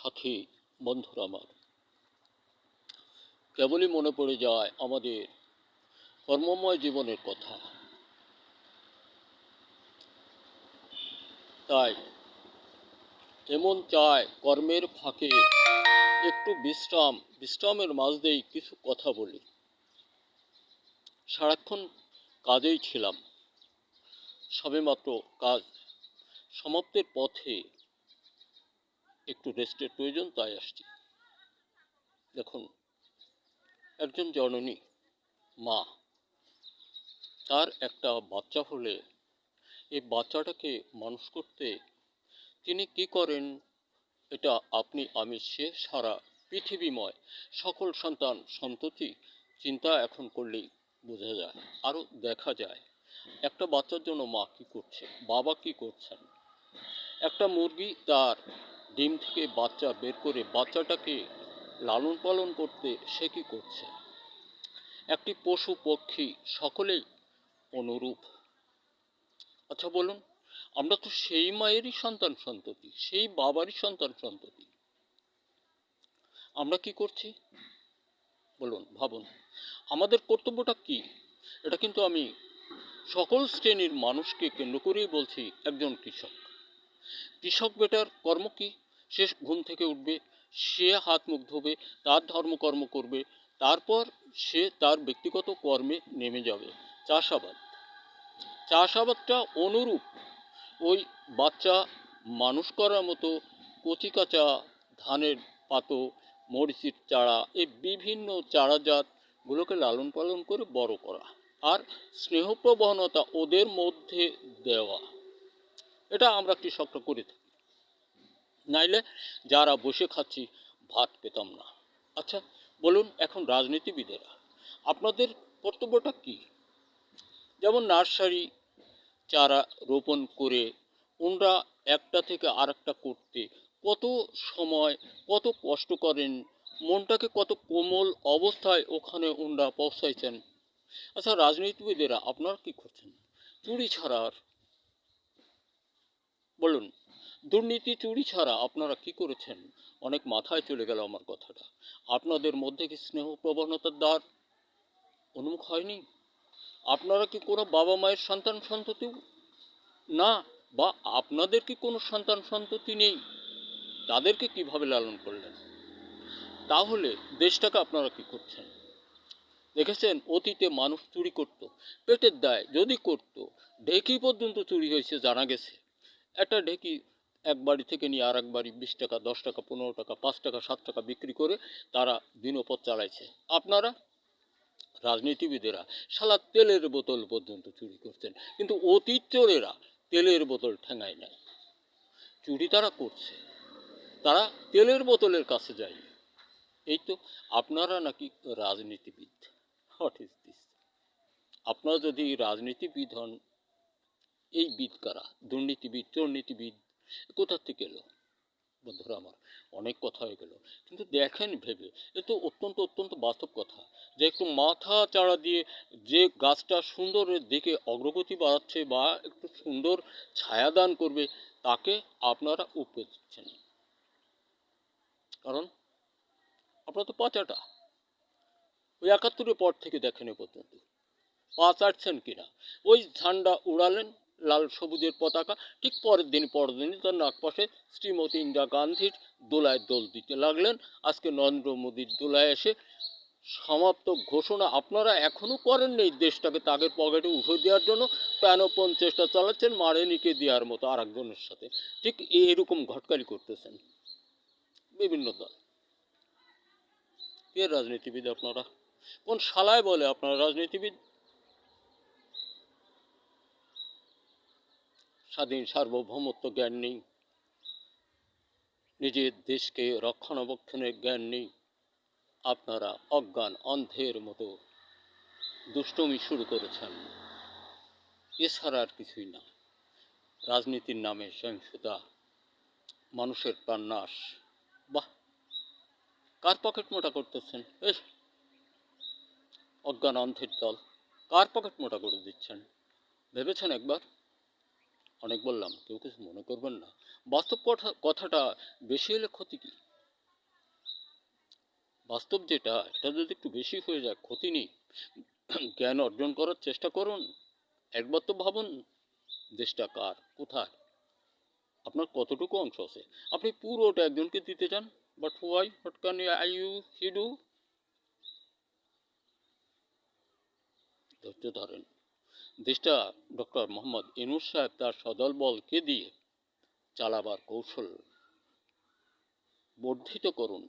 সাথী বন্ধুরা আমার, কেবলই মনে পড়ে যায় আমাদের কর্মময় জীবনের কথা। তাই এমন চায় কর্মের ফাঁকে একটু বিশ্রামের মাঝ দিয়েই কিছু কথা বলি। সারাক্ষণ কাজেই ছিলাম, সবেমাত্র কাজ সমাপ্তির পথে একটু রেস্টের প্রয়োজন, তাই আসছি। দেখুন, একজন জননী মা, তার একটা বাচ্চা হলে এই বাচ্চাটাকে মানুষ করতে তিনি কি করেন, এটা আপনি আমি সে সারা পৃথিবীময় সকল সন্তান সন্ততি চিন্তা এখন করলেই বোঝা যায়, আরও দেখা যায়। একটা বাচ্চার জন্য মা কি করছে, বাবা কি করছেন। একটা মুরগি তার ডিম থেকে বাচ্চা বের করে বাচ্চাটাকে লালন পালন করতে সে কি করছে। একটি পশু পক্ষী সকলেই অনুরূপ। আচ্ছা বলুন, আমরা তো সেই মায়েরই সন্তান সন্ততি, সেই বাবারই সন্তান সন্ততি। আমরা কি করছি বলুন, ভাবুন, আমাদের কর্তব্যটা কি? এটা কিন্তু আমি সকল শ্রেণীর মানুষকে কেন্দ্র করেই বলছি। একজন কৃষক বেটার কর্ম কি? সে ঘুম থেকে উঠবে, সে হাত মুখ ধোবে, তার ধর্মকর্ম করবে, তারপর সে তার ব্যক্তিগত কর্মে নেমে যাবে। চাষাবাদটা অনুরূপ। ওই বাচ্চা মানুষ করার মতো কচিকাঁচা ধানের পাতো, মরিচের চারা, এই বিভিন্ন চারাজাতগুলোকে লালন পালন করে বড় করা আর স্নেহপ্রবণতা ওদের মধ্যে দেওয়া, এটা আমরা কৃষকরা করে থাকি। নাইলে যারা বসে খাচ্ছি ভাত পেতাম না। আচ্ছা বলুন, এখন রাজনীতিবিদেরা, আপনাদের কর্তব্যটা কি? যেমন নার্সারি চারা রোপণ করে ওনরা একটা থেকে আরেকটা করতে কত সময়, কত কষ্ট করেন, মনটাকে কত কোমল অবস্থায় ওখানে ওনরা পৌঁছাইছেন। আচ্ছা রাজনীতিবিদেরা আপনারা কি করছেন? চুরি ছাড়া আর বলুন, দুর্নীতি চুরি ছাড়া আপনারা কি করেছেন? অনেক মাথায় চলে গেল আমার কথাটা। আপনাদের মধ্যে কি স্নেহ প্রবণতার দ্বার উন্মুখ হয়নি? আপনারা কি কোনো বাবা মায়ের সন্তান সন্ততিও না? বা আপনাদের কি কোনো সন্তান সন্ততি নেই? তাদেরকে কিভাবে লালন করলেন? তাহলে দেশটাকে আপনারা কি করছেন? দেখেছেন, অতীতে মানুষ চুরি করত, পেটের দায় যদি করত, ঢেকি পর্যন্ত চুরি হয়েছে জানা গেছে। একটা ঢেকি এক বাড়ি থেকে নিয়ে আর এক বাড়ি 20 টাকা, 10 টাকা, 15 টাকা, 5 টাকা, 7 টাকা বিক্রি করে তারা দিনপথ চালাইছে। আপনারা রাজনীতিবিদেরা শালা তেলের বোতল পর্যন্ত চুরি করছেন, কিন্তু অতীত চোরেরা তেলের বোতল ঠেঙায় নেয়। চুরি তারা করছে, তারা তেলের বোতলের কাছে যায়। এই তো আপনারা নাকি রাজনীতিবিদ। What is this? আপনারা যদি রাজনীতিবিদ হন, এই বিদ কারা? দুর্নীতিবিদ, চোরনীতিবিদ কোথা থেকে এলো? বন্ধুরা আমার, অনেক কথা হয়ে গেল, কিন্তু দেখেন ভেবে, এ তো অত্যন্ত অত্যন্ত বাস্তব কথা, যে একটু মাথা চাড়া দিয়ে যে গাছটা সুন্দরের দিকে অগ্রগতি বাড়াচ্ছে বা একটু সুন্দর ছায়াদান করবে, তাকে আপনারা উপরে দিচ্ছেন। কারণ আপনারা তো পাচাটা। ওই 71-এর পর থেকে দেখেন এ পর্যন্ত পা চাটছেন কিনা। ওই ঝান্ডা উড়ালেন, লাল সবুজের পতাকা, ঠিক পরদিনই তার নাগপাশে শ্রীমতী ইন্দিরা গান্ধীর দোলায় দোল দিতে লাগলেন। আজকে নরেন্দ্র মোদীর দোলায় এসে সমাপ্ত ঘোষণা আপনারা এখনও করেন নেই, দেশটাকে তাদের পকেটে উঠে দেওয়ার জন্য প্রাণপণ চেষ্টা চালাচ্ছেন, মারে নিকে দেওয়ার মতো আর একজনের সাথে। ঠিক এরকম ঘটকারি করতেছেন বিভিন্ন দল। কে রাজনীতিবিদ আপনারা? কোন শালায় বলে আপনারা রাজনীতিবিদ? স্বাধীন সার্বভৌমত্ব জ্ঞান নেই, নিজের দেশকে রক্ষণাবেক্ষণের জ্ঞান নেই, আপনারা অজ্ঞান অন্ধের মতো দুষ্টুমি শুরু করেছেন। এছাড়া আর কিছুই না। রাজনীতির নামে সহিংসতা, মানুষের প্রাণনাশ। বাহ, কার পকেট মোটা করতেছেন? বেশ, অজ্ঞান অন্ধের দল, কার পকেট মোটা করে দিচ্ছেন ভেবেছেন একবার? অনেক বললাম, কেউ কিছু মনে করবেন না। বাস্তব কথাটা বেশি হলে ক্ষতি কি? বাস্তব যেটা, এটা যদি একটু বেশি হয়ে যায় ক্ষতি নেই। জ্ঞান অর্জন করার চেষ্টা করুন। একবার তো ভাবুন, দেশটা কার, কোথায়, আপনার কতটুকু অংশ আছে। আপনি পুরোটা একজনকে দিতে চান, but why, what can he do? ধৈর্য ধরেন। দেশটা ডক্টর মোহাম্মদ ইউনূস সাহেব তার সদল বলকে দিয়ে চালাবার কৌশল বর্ধিত করুন।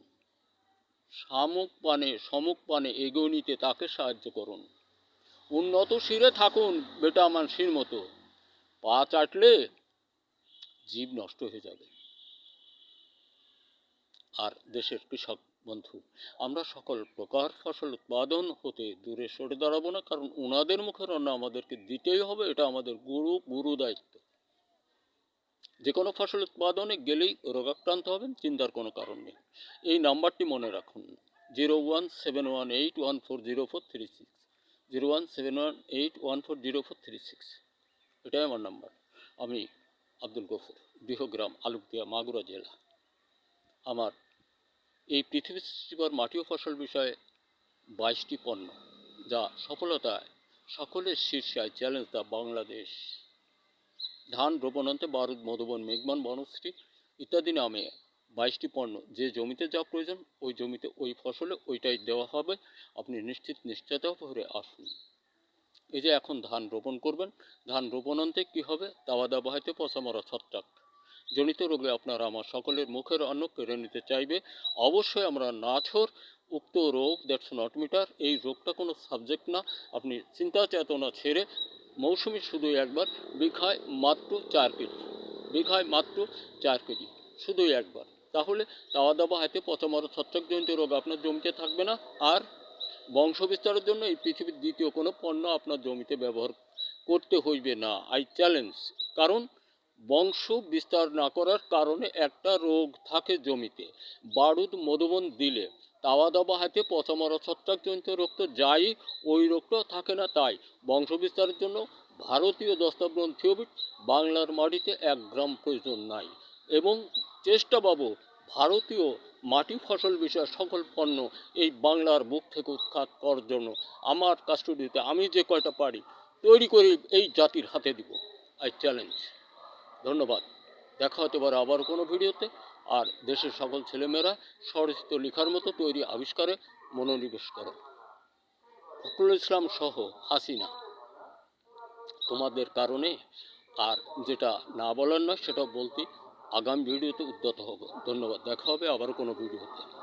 সমুখ পানে এগিয়ে নিতে তাকে সাহায্য করুন। উন্নত শিরে থাকুন বেটা মানসির মতো, পা চাটলে জীব নষ্ট হয়ে যাবে। আর দেশের কৃষক বন্ধু, আমরা সকল প্রকার ফসল উৎপাদন হতে দূরে সরে দাঁড়াবো না, কারণ ওনাদের মুখের অন্ন আমাদেরকে দিতেই হবে, এটা আমাদের গুরু দায়িত্ব। যে কোনো ফসল উৎপাদনে গেলেই রোগাক্রান্ত হবেন, চিন্তার কোনো কারণ নেই। এই নাম্বারটি মনে রাখুন, 0171814043 0171814043। এটাই আমার নাম্বার। আমি আব্দুল গফুর, বৃহগ্রাম, আলুকদিয়া, মাগুরা জেলা। আমার এই পৃথিবী সৃষ্টিকর মাটি ও ফসল বিষয়ে 22টি পণ্য, যা সফলতায় সকলের শীর্ষে চ্যালেঞ্জ দ্য বাংলাদেশ। ধান রোপণান্তে বারুদ, মধুবন, মেঘমান, বনশ্রী ইত্যাদি নামে 22টি পণ্য। যে জমিতে যা প্রয়োজন ওই জমিতে ওই ফসলে ওইটাই দেওয়া হবে। আপনি নিশ্চিতা ভরে আসুন। এই যে এখন ধান রোপণ করবেন, ধান রোপণান্তে কী হবে? দাওয়া দাবাহাইতে পচা মরা ছত্রাক জনিত রোগে আপনারা আমার সকলের মুখের অন্ন কেড়ে নিতে চাইবে। অবশ্যই আমরা নাছোড়। উক্ত রোগ দ্যাটস নট মিটার। এই রোগটা কোনো সাবজেক্ট না। আপনি চিন্তা চেতনা ছেড়ে মৌসুমি শুধু একবার, বিঘায় মাত্র 4 কেজি, বিঘায় মাত্র 4 কেজি, শুধুই একবার। তাহলে দাওয়া দাবা হাতে পচা মরা ছত্রাকজনিত রোগ আপনার জমিতে থাকবে না। আর বংশ বিস্তারের জন্য এই পৃথিবীর দ্বিতীয় কোনো পণ্য আপনার জমিতে ব্যবহার করতে হইবে না। I challenge. কারণ বংশ বিস্তার না করার কারণে একটা রোগ থাকে জমিতে। বারুদ, মধুবন দিলে তাওয়া দাবা হাতে পচা মরা ছত্রাকজনিত রোগ তো যাই, ওই রোগটাও থাকে না। তাই বংশ বিস্তারের জন্য ভারতীয় দস্তাবরণ থিওবিট বাংলার মাটিতে 1 গ্রাম প্রয়োজন নাই। এবং চেষ্টা পাবো ভারতীয় মাটি ফসল বিষয়ে সকল পণ্য এই বাংলার বুক থেকে উৎখাত করার জন্য আমার কাস্টডিতে আমি যে কয়টা পারি তৈরি করে এই জাতির হাতে দিব। I challenge. ধন্যবাদ। দেখা হতে পারে আবার কোনো ভিডিওতে। আর দেশের সকল ছেলেমেয়েরা স্বরচিত লেখার মতো তৈরি আবিষ্কারে মনোনিবেশ করো। ফখরুল ইসলাম সহ হাসিনা, তোমাদের কারণে। আর যেটা না বলার নয় সেটাও বলতে আগামী ভিডিওতে উদ্যত হব। ধন্যবাদ। দেখা হবে আবার কোনো ভিডিওতে।